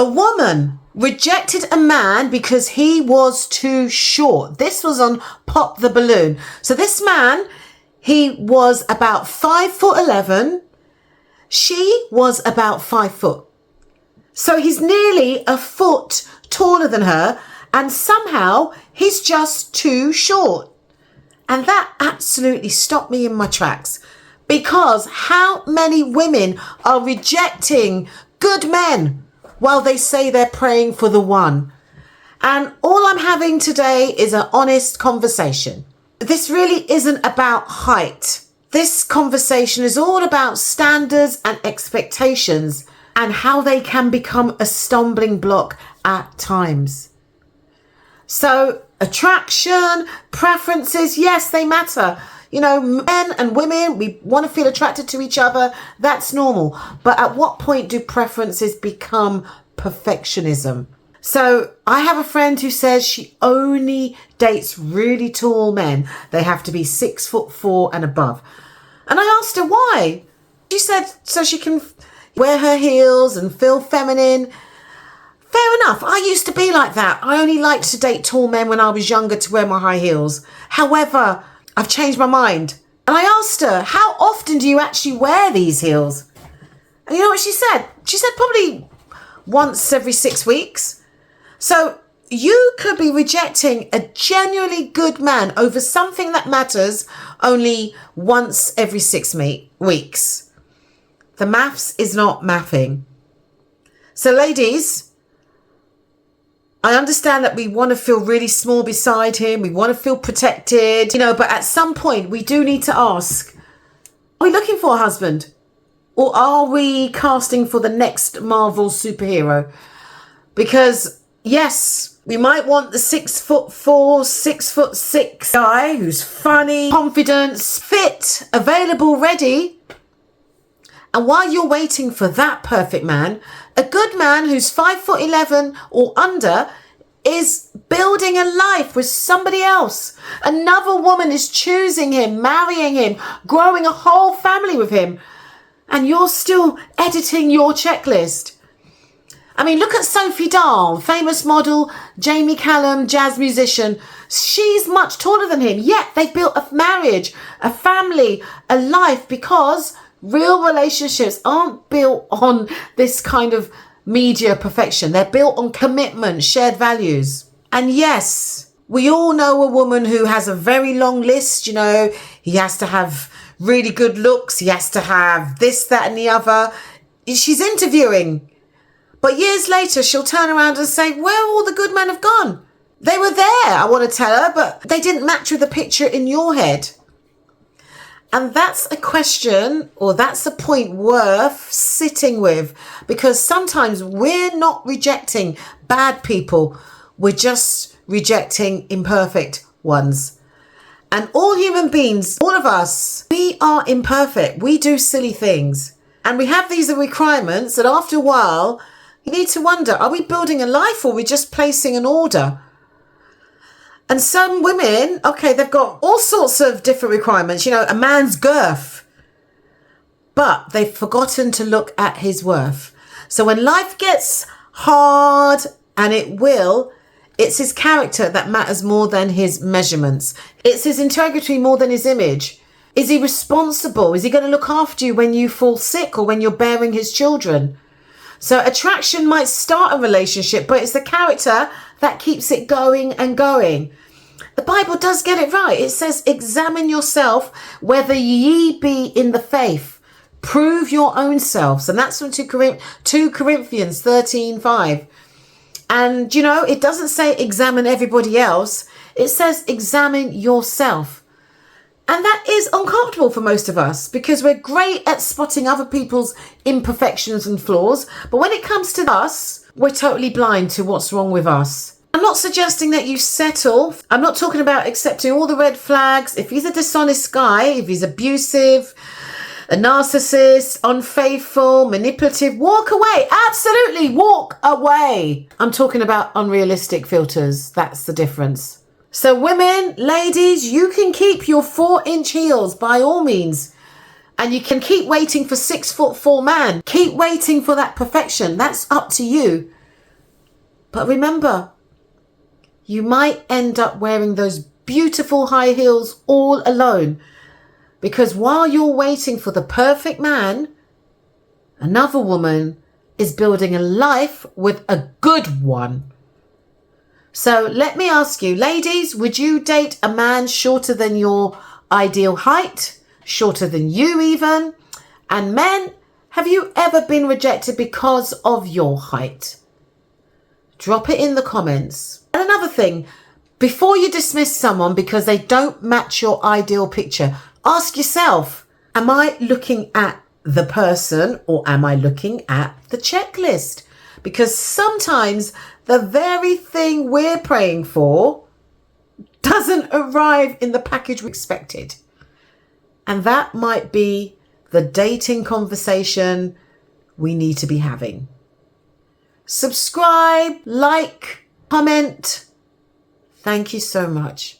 A woman rejected a man because he was too short. This was on Pop the Balloon. So this man, he was about 5'11". She was about 5 foot. So he's nearly a foot taller than her, and somehow he's just too short. And that absolutely stopped me in my tracks, because how many women are rejecting good men while they say they're praying for the one? And all I'm having today is an honest conversation. This really isn't about height. This conversation is all about standards and expectations and how they can become a stumbling block at times. So attraction, preferences, yes, they matter. You know, men and women, we want to feel attracted to each other. That's normal. But at what point do preferences become perfectionism? So I have a friend who says she only dates really tall men. They have to be 6'4" and above. And I asked her why. She said so she can wear her heels and feel feminine. Fair enough. I used to be like that. I only liked to date tall men when I was younger to wear my high heels. However, I've changed my mind. And I asked her, how often do you actually wear these heels? And you know what she said? She said probably once every 6 weeks. So you could be rejecting a genuinely good man over something that matters only once every 6 weeks. The maths is not mathing. So ladies, I understand that we want to feel really small beside him. We want to feel protected, you know, but at some point we do need to ask, are we looking for a husband? Or are we casting for the next Marvel superhero? Because yes, we might want the 6'4", 6'6" guy who's funny, confident, fit, available, ready. And while you're waiting for that perfect man, a good man who's 5'11" or under is building a life with somebody else. Another woman is choosing him, marrying him, growing a whole family with him. And you're still editing your checklist. I mean, look at Sophie Dahl, famous model, Jamie Callum, jazz musician. She's much taller than him, yet they built a marriage, a family, a life, because real relationships aren't built on this kind of media perfection. They're built on commitment, shared values. And yes, we all know a woman who has a very long list. You know, he has to have really good looks. He has to have this, that, and the other. She's interviewing. But years later, she'll turn around and say, where all the good men have gone? They were there, I want to tell her, but they didn't match with the picture in your head. And that's a question, or that's a point worth sitting with, because sometimes we're not rejecting bad people. We're just rejecting imperfect ones. And all human beings, all of us, we are imperfect. We do silly things. And we have these requirements that after a while, you need to wonder, are we building a life or are we just placing an order? And some women, okay, they've got all sorts of different requirements, you know, a man's girth, but they've forgotten to look at his worth. So when life gets hard, and it will, it's his character that matters more than his measurements. It's his integrity more than his image. Is he responsible? Is he going to look after you when you fall sick or when you're bearing his children? So attraction might start a relationship, but it's the character that keeps it going and going. The Bible does get it right. It says, examine yourself whether ye be in the faith. Prove your own selves. And that's from 2 Corinthians 13:5. And, you know, it doesn't say examine everybody else. It says examine yourself. And that is uncomfortable for most of us because we're great at spotting other people's imperfections and flaws. But when it comes to us, we're totally blind to what's wrong with us. I'm not suggesting that you settle. I'm not talking about accepting all the red flags. If he's a dishonest guy, if he's abusive, a narcissist, unfaithful, manipulative, walk away. Absolutely, walk away. I'm talking about unrealistic filters. That's the difference. So women, ladies, you can keep your 4-inch heels by all means. And you can keep waiting for 6'4" man. Keep waiting for that perfection. That's up to you. But remember, you might end up wearing those beautiful high heels all alone, because while you're waiting for the perfect man, another woman is building a life with a good one. So let me ask you, ladies, would you date a man shorter than your ideal height? Shorter than you even? And men, have you ever been rejected because of your height? Drop it in the comments. And another thing, before you dismiss someone because they don't match your ideal picture, ask yourself, am I looking at the person or am I looking at the checklist? Because sometimes the very thing we're praying for doesn't arrive in the package we expected. And that might be the dating conversation we need to be having. Subscribe, like, comment. Thank you so much.